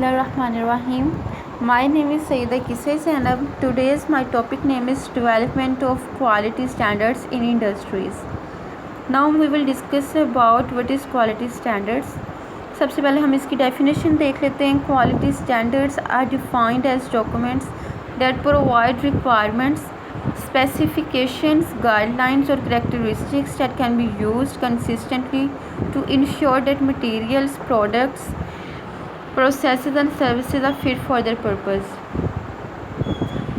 Bismillahirrahmanirrahim. My name is Sayyida Kisai Zainab. Today's my topic name is development of quality standards in industries. Now we will discuss about what is quality standards. सबसे पहले हम इसकी definition देख लेते हैं. Quality standards are defined as documents that provide requirements, specifications, guidelines or characteristics that can be used consistently to ensure that materials, products, processes and services are fit for their purpose.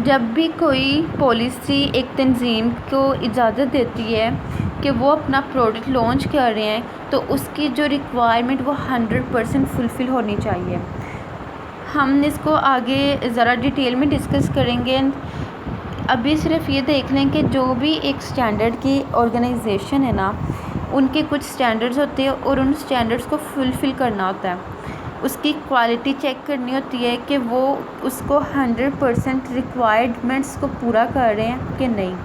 जब भी कोई policy एक तंजीम को इजाज़त देती है कि वो अपना प्रोडक्ट लॉन्च कर रहे हैं तो उसकी जो रिक्वायरमेंट वो 100% फुलफ़िल होनी चाहिए. हम इसको आगे ज़रा डिटेल में डिस्कस करेंगे. अभी सिर्फ ये देख लें कि जो भी एक स्टैंडर्ड की ऑर्गेनाइजेशन है ना, उनके कुछ स्टैंडर्ड्स होते हैं और उन स्टैंडर्ड्स को फुलफ़िल करना होता है. उसकी क्वालिटी चेक करनी होती है कि वो उसको 100% रिक्वायरमेंट्स को पूरा कर रहे हैं कि नहीं.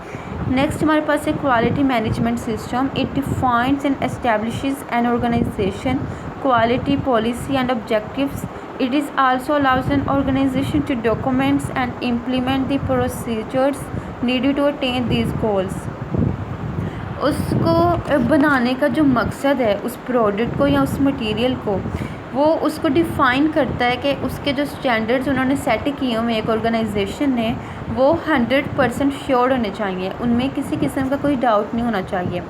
नेक्स्ट हमारे पास है quality management system. It defines and establishes an organization quality policy and objectives. It is also allows an organization to document and implement the procedures needed to attain these goals. उसको बनाने का जो मकसद है उस प्रोडक्ट को या उस मटेरियल को, वो उसको डिफ़ाइन करता है कि उसके जो स्टैंडर्ड्स उन्होंने सेट किए हुए एक ऑर्गेनाइजेशन ने वो 100% श्योर होने चाहिए, उनमें किसी किस्म का कोई डाउट नहीं होना चाहिए.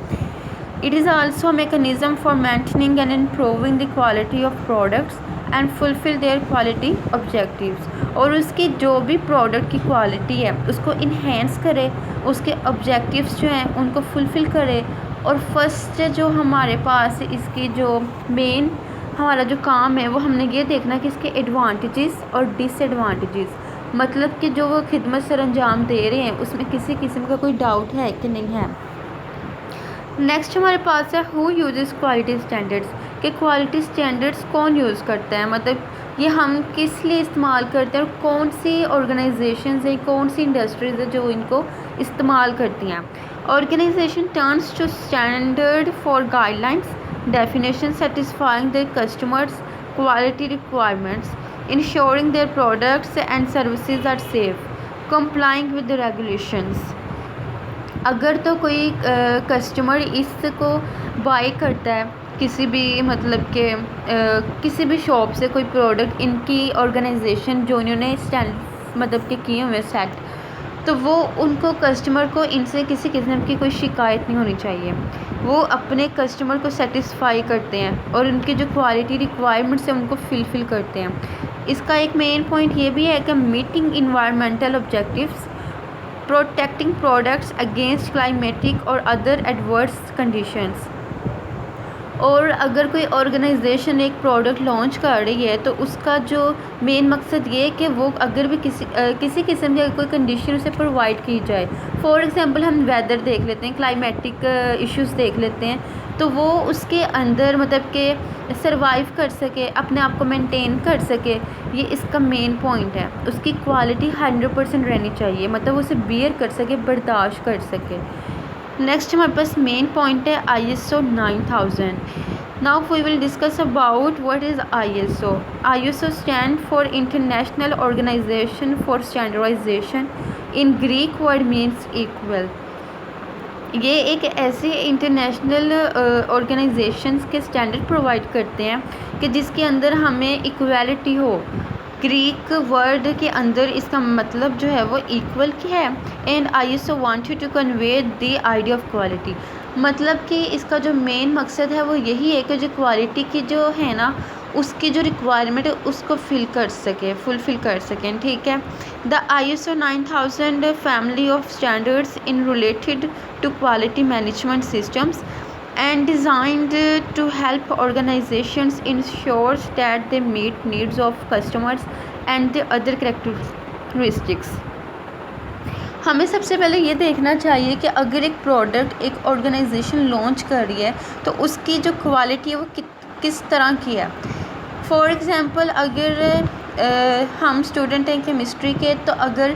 It is also a mechanism for maintaining and improving the quality of products and fulfill their quality objectives. और उसकी जो भी प्रोडक्ट की क्वालिटी है उसको इन्हेंस करे, उसके ऑब्जेक्टिव्स जो हैं उनको फुलफ़िल करे. और फर्स्ट जो हमारे पास इसकी जो मेन हमारा जो काम है वो हमने ये देखना कि इसके एडवांटेजेस और डिसएडवांटेजेस, मतलब कि जो वो खिदमत सर अंजाम दे रहे हैं उसमें किसी किस्म का कोई डाउट है कि नहीं है. नेक्स्ट हमारे पास है हु यूजेस क्वालिटी स्टैंडर्ड्स, कि क्वालिटी स्टैंडर्ड्स कौन यूज़ करता है, मतलब ये हम किस लिए इस्तेमाल करते हैं और कौन सी ऑर्गेनाइजेशंस हैं, कौन सी इंडस्ट्रीज़ है जो इनको इस्तेमाल करती हैं. Organization turns to standard for guidelines definition satisfying their customers quality requirements, ensuring their products and services are safe, complying with the regulations. अगर तो कोई कस्टमर इसको बाय करता है किसी भी मतलब के किसी भी शॉप से कोई प्रोडक्ट, इनकी ऑर्गेनाइजेशन जो इन्होंने स्टैंड मतलब के किए हुए सेट, तो वो उनको कस्टमर को इनसे किसी किस्म की कोई शिकायत नहीं होनी चाहिए. वो अपने कस्टमर को सेटिस्फाई करते हैं और उनकी जो क्वालिटी रिक्वायरमेंट्स हैं उनको फुलफ़िल करते हैं. इसका एक मेन पॉइंट ये भी है कि meeting environmental objectives, protecting products against climatic और अदर एडवर्स कंडीशंस. और अगर कोई ऑर्गेनाइजेशन एक प्रोडक्ट लॉन्च कर रही है तो उसका जो मेन मकसद ये है कि वो अगर भी किसी किस्म की कोई कंडीशन उसे प्रोवाइड की जाए. फॉर एग्जांपल हम वेदर देख लेते हैं, क्लाइमेटिक इश्यूज़ देख लेते हैं, तो वो उसके अंदर मतलब कि सरवाइव कर सके, अपने आप को मेंटेन कर सके. ये इसका मेन पॉइंट है. उसकी क्वालिटी 100% रहनी चाहिए, मतलब उसे बियर कर सके, बर्दाश्त कर सके. नेक्स्ट हमारे पास मेन पॉइंट है ISO 9000. Now we will discuss about what is ISO. ISO stand for international organization for standardization. In Greek word means equal. ये एक ऐसे इंटरनेशनल ऑर्गेनाइजेशंस के स्टैंडर्ड प्रोवाइड करते हैं कि जिसके अंदर हमें इक्वालिटी हो. ग्रीक वर्ड के अंदर इसका मतलब जो है वो इक्वल की है. And ISO wanted to convey the idea of quality, मतलब कि इसका जो मेन मकसद है वो यही है कि जो क्वालिटी की जो है ना उसकी जो रिक्वायरमेंट है उसको फुलफ़िल कर सकें. ठीक है. The ISO 9000 family of standards in related to quality management systems and designed to help organizations ensure that they meet needs of customers and the other characteristics. हमें सबसे पहले ये देखना चाहिए कि अगर एक प्रोडक्ट एक ऑर्गेनाइजेशन लॉन्च कर रही है तो उसकी जो क्वालिटी है वो किस तरह की है. फॉर एग्ज़ाम्पल अगर हम स्टूडेंट हैं केमिस्ट्री के, तो अगर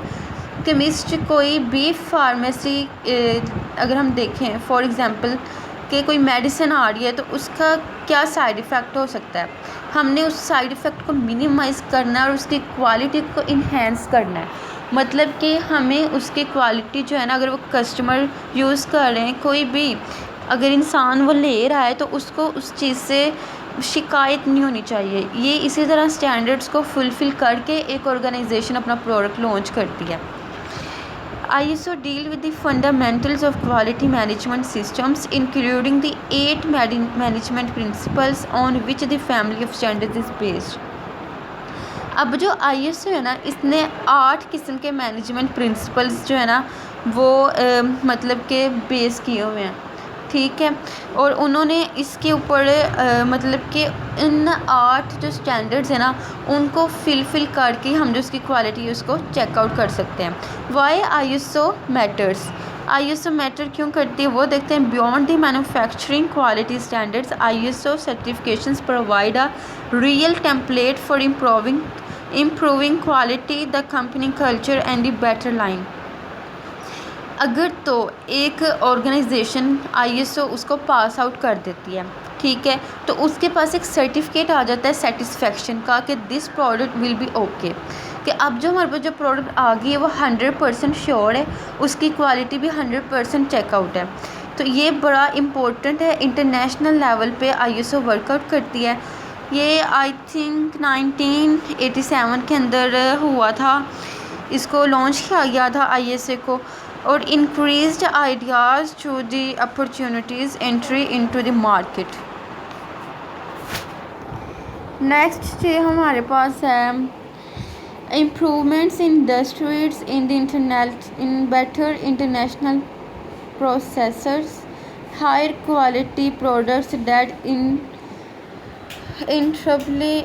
केमिस्ट कोई भी फार्मेसी अगर हम देखें फॉर एग्ज़ाम्पल कि कोई मेडिसिन आ रही है तो उसका क्या साइड इफ़ेक्ट हो सकता है, हमने उस साइड इफ़ेक्ट को मिनिमाइज़ करना है और उसकी क्वालिटी को इन्हेंस करना है। मतलब कि हमें उसकी क्वालिटी जो है ना, अगर वो कस्टमर यूज़ कर रहे हैं, कोई भी अगर इंसान वो ले रहा है तो उसको उस चीज़ से शिकायत नहीं होनी चाहिए। ये इसी तरह स्टैंडर्ड्स को फुलफ़िल करके एक ऑर्गेनाइजेशन अपना प्रोडक्ट लॉन्च करती है। ISO deal with the fundamentals of quality management systems, including the 8 management principles on which the family of standards is based. अब जो ISO है ना, इसने 8 किस्म के मैनेजमेंट प्रिंसिपल्स जो है ना वो मतलब के बेस किए हुए हैं, ठीक है। और उन्होंने इसके ऊपर मतलब कि इन 8 जो स्टैंडर्ड्स हैं ना उनको फिल करके हम जो उसकी क्वालिटी है उसको चेकआउट कर सकते हैं। Why ISO matters, ISO matter क्यों करती है वो देखते हैं। Beyond the manufacturing quality standards, ISO certifications provide a real template for improving quality, the company culture and the better line। अगर तो एक ऑर्गेनाइजेशन ISO उसको पास आउट कर देती है, ठीक है, तो उसके पास एक सर्टिफिकेट आ जाता है सेटिस्फेक्शन का कि this product will be okay, कि अब जो हमारे पास जो प्रोडक्ट आ गई है वो 100% श्योर है, उसकी क्वालिटी भी 100% चेकआउट है। तो ये बड़ा इम्पोर्टेंट है। इंटरनेशनल लेवल पे ISO वर्कआउट करती है। ये आई थिंक 1987 के अंदर हुआ था, इसको लॉन्च किया गया था ISA को, और increased ideas to the opportunities entry into the market. Next जो हमारे पास है improvements in industries in the internet in better international processors, higher quality products that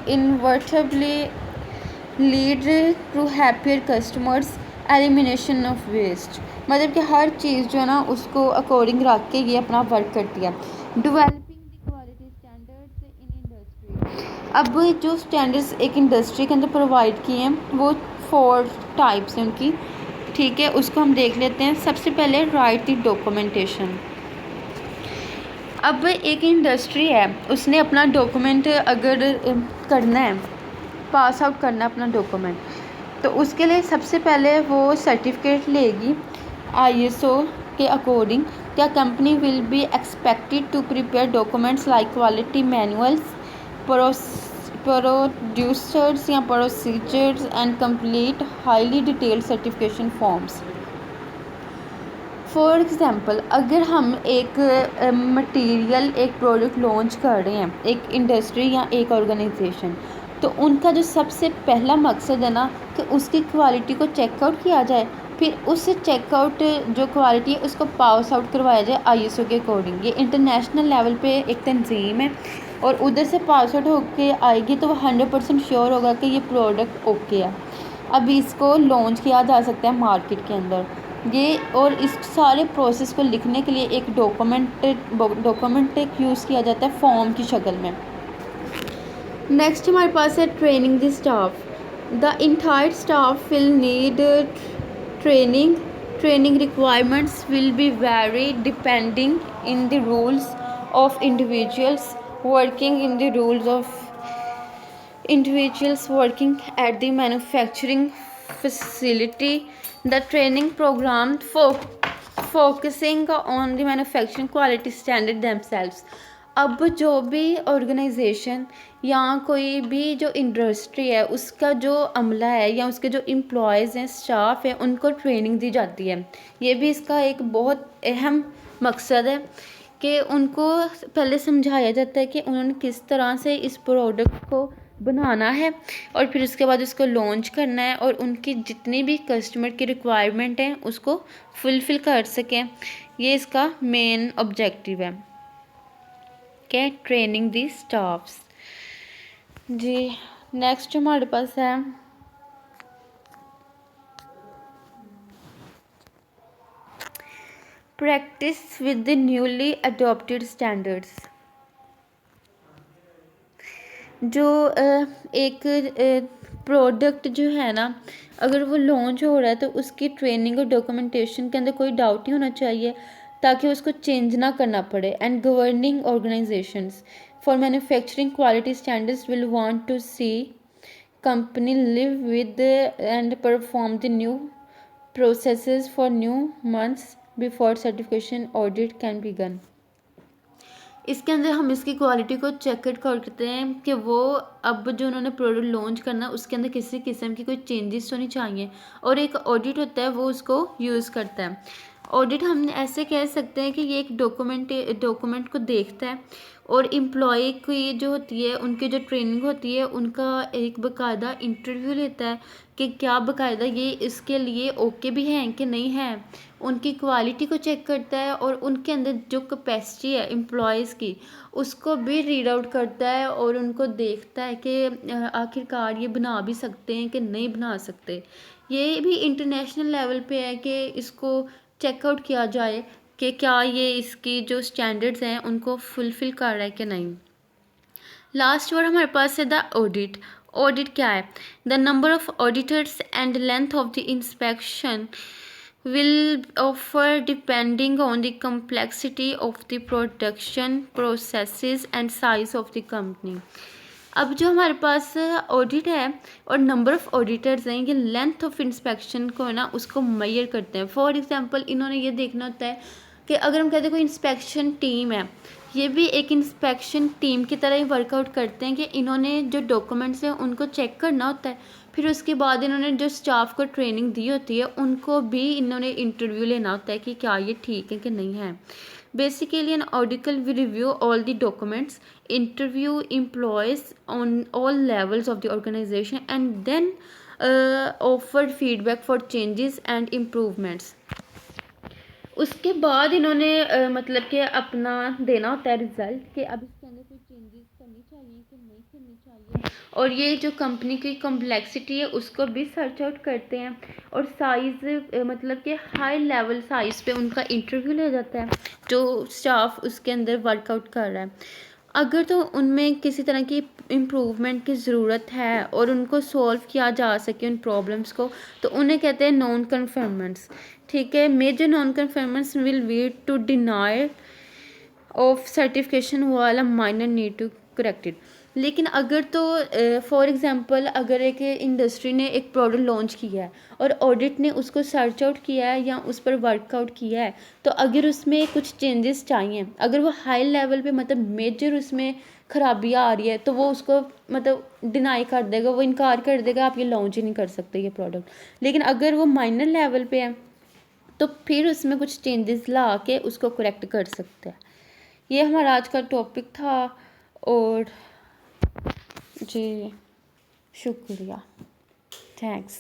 inevitably lead to happier customers, elimination of waste. मतलब कि हर चीज़ जो है ना उसको अकॉर्डिंग रख के ये अपना वर्क करती है। Developing the quality standards in industry, अब जो स्टैंडर्ड्स एक इंडस्ट्री के अंदर प्रोवाइड किए हैं वो 4 टाइप्स हैं उनकी, ठीक है, उसको हम देख लेते हैं। सबसे पहले राइट द डॉक्यूमेंटेशन। अब एक इंडस्ट्री है, उसने अपना डॉक्यूमेंट अगर करना है, पास आउट करना है अपना डॉक्यूमेंट, तो उसके लिए सबसे पहले वो सर्टिफिकेट लेगी ISO के अकॉर्डिंग। क्या company will be expected to prepare documents like quality manuals, producers या procedures and complete highly detailed certification forms. For example, अगर हम एक मटेरियल एक प्रोडक्ट लॉन्च कर रहे हैं, एक इंडस्ट्री या एक ऑर्गेनाइजेशन, तो उनका जो सबसे पहला मकसद है ना कि उसकी क्वालिटी को चेकआउट किया जाए, फिर उस चेकआउट जो क्वालिटी है उसको पास आउट करवाया जाए ISO के अकॉर्डिंग। ये इंटरनेशनल लेवल पे एक तंजीम है और उधर से पास आउट होके आएगी तो वो 100% श्योर होगा कि ये प्रोडक्ट ओके है। अब इसको लॉन्च किया जा सकता है मार्केट के अंदर ये, और इस सारे प्रोसेस को लिखने के लिए एक डॉक्यूमेंट यूज़ किया जाता है फॉर्म की शक्ल में। नेक्स्ट हमारे पास है training the staff. The entire staff will need training requirements will be very depending in the rules of individuals working at the manufacturing facility. The training program focusing on the manufacturing quality standard themselves। अब जो भी organisation या कोई भी जो industry है उसका जो अमला है या उसके जो एम्प्लॉयज़ हैं, स्टाफ है, उनको ट्रेनिंग दी जाती है। ये भी इसका एक बहुत अहम मकसद है कि उनको पहले समझाया जाता है कि उन्होंने किस तरह से इस प्रोडक्ट को बनाना है और फिर उसके बाद उसको लॉन्च करना है और उनकी जितनी भी कस्टमर की रिक्वायरमेंट है उसको फुलफ़िल कर सकें। ये इसका मेन ऑब्जेक्टिव है कि ट्रेनिंग दी स्टाफ्स। जी नेक्स्ट हमारे पास है practice with the newly adopted standards. जो एक प्रोडक्ट जो है ना अगर वो लॉन्च हो रहा है तो उसकी ट्रेनिंग और डॉक्यूमेंटेशन के अंदर कोई डाउट नहीं होना चाहिए। ताकि उसको चेंज ना करना पड़े। And governing organizations for manufacturing quality standards will want to see company live with and perform the new processes for new months before certification audit can begin। इसके अंदर हम इसकी क्वालिटी को चेक करते हैं कि वो अब जो उन्होंने प्रोडक्ट लॉन्च करना है उसके अंदर किसी किस्म की कोई चेंजेस तो नहीं चाहिए, और एक ऑडिट होता है वो उसको यूज़ करता है। ऑडिट हम ऐसे कह सकते हैं कि ये एक डॉक्यूमेंट को देखता है और एम्प्लॉय की जो होती है उनकी जो ट्रेनिंग होती है उनका एक बाकायदा इंटरव्यू लेता है कि क्या बाकायदा ये इसके लिए ओके भी हैं कि नहीं हैं, उनकी क्वालिटी को चेक करता है और उनके अंदर जो कैपेसिटी है एम्प्लॉयज़ की उसको भी रीड आउट करता है और उनको देखता है कि आखिरकार ये बना भी सकते हैं कि नहीं बना सकते। ये भी इंटरनेशनल लेवल पे है कि इसको चेकआउट किया जाए कि क्या ये इसकी जो स्टैंडर्ड्स हैं उनको फुलफ़िल कर रहा है कि नहीं। लास्ट वर्ड हमारे पास है द ऑडिट। ऑडिट क्या है? The number of auditors and length of the inspection will offer depending on the complexity of the production processes and size of the company। अब जो हमारे पास ऑडिट है और नंबर ऑफ़ ऑडिटर्स हैं, ये length of inspection को है ना उसको मेजर करते हैं। फॉर एग्जांपल इन्होंने ये देखना होता है कि अगर हम कहते हैं कोई इंस्पेक्शन टीम है, ये भी एक इंस्पेक्शन टीम की तरह ही वर्कआउट करते हैं कि इन्होंने जो डॉक्यूमेंट्स हैं उनको चेक करना होता है, फिर उसके बाद इन्होंने जो स्टाफ को ट्रेनिंग दी होती है उनको भी इन्होंने इंटरव्यू लेना होता है कि क्या ये ठीक है कि नहीं है। Basically an auditor will review all the documents, interview employees on all levels of the organisation and then offer feedback for changes and improvements. उसके बाद इन्होंने मतलब कि अपना देना होता है रिज़ल्ट कि अब इसके अंदर कोई चेंजेस करनी चाहिए कि नहीं करनी चाहिए, और ये जो कंपनी की कॉम्प्लेक्सिटी है उसको भी सर्च आउट करते हैं, और साइज़ मतलब कि हाई लेवल साइज़ पे उनका इंटरव्यू लिया जाता है जो स्टाफ उसके अंदर वर्कआउट कर रहा है। अगर तो उनमें किसी तरह की इम्प्रूवमेंट की ज़रूरत है और उनको सॉल्व किया जा सके उन प्रॉब्लम्स को, तो उन्हें कहते हैं नॉन कन्फर्मेंट्स। ठीक है, major non conformants will lead to denial of certification वाला माइनर नीड टू करेक्टेड। लेकिन अगर तो फॉर एग्जांपल अगर एक इंडस्ट्री ने एक प्रोडक्ट लॉन्च किया है और ऑडिट ने उसको सर्च आउट किया है या उस पर वर्कआउट किया है, तो अगर उसमें कुछ चेंजेस चाहिए, अगर वो हाई लेवल पे मतलब मेजर उसमें खराबियाँ आ रही है, तो वो उसको मतलब डिनाई कर देगा, वो इनकार कर देगा, आप ये लॉन्च ही नहीं कर सकते ये प्रोडक्ट। लेकिन अगर वो माइनर लेवल पे है तो फिर उसमें कुछ चेंजेस ला के उसको करेक्ट कर सकते हैं। ये हमारा आज का टॉपिक था, और जी शुक्रिया, थैंक्स।